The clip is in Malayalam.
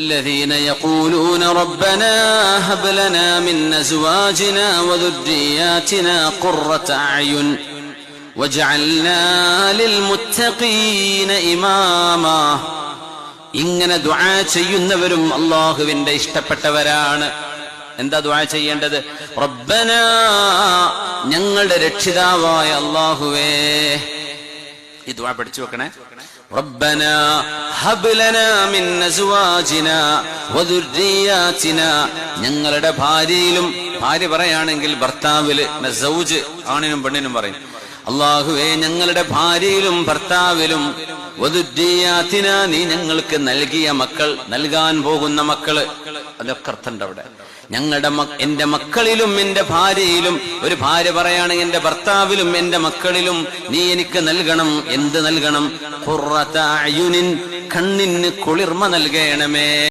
الذين يقولون ربنا هب لنا من أزواجنا وذرياتنا قرة أعين وجعلنا للمتقين إماما. ഇങ്ങനെ ദുആ ചെയ്യുന്നവരും അല്ലാഹുവിന്റെ ഇഷ്ടപ്പെട്ടവരാണ്. എന്താ ദുആ ചെയ്യേണ്ടത്? റബ്ബനാ, ഞങ്ങളുടെ രക്ഷിതാവായ അല്ലാഹുവേ. ഈ ദുആ പഠിച്ചു വെക്കണേ. റബ്ബനാ ഹബ് ലനാ മിൻ അസ്വാജിനാ വദുർരിയാതിനാ, ഞങ്ങളുടെ ഭാര്യയിലും, ഭാര്യ പറയാണെങ്കിൽ ഭർത്താവില്, സൗജ് ആണിനും പെണ്ണിനും പറയും. അല്ലാഹുവേ, ഞങ്ങളുടെ ഭാര്യയിലും ഭർത്താവിലും, വദുർരിയാതിനാ, നീ ഞങ്ങൾക്ക് നൽകിയ മക്കൾ, നൽകാൻ പോകുന്ന മക്കള്, അതൊക്കെ അർത്ഥമുണ്ട് അവിടെ. ഞങ്ങളുടെ എന്റെ മക്കളിലും എന്റെ ഭാര്യയിലും, ഒരു ഭാര്യ പറയുകയാണെങ്കിൽ എന്റെ ഭർത്താവിലും എന്റെ മക്കളിലും നീ എനിക്ക് നൽകണം. എന്ത് നൽകണം? ഖുർറത അയുനിൻ, കണ്ണിന് കുളിർമ നൽകണമേ.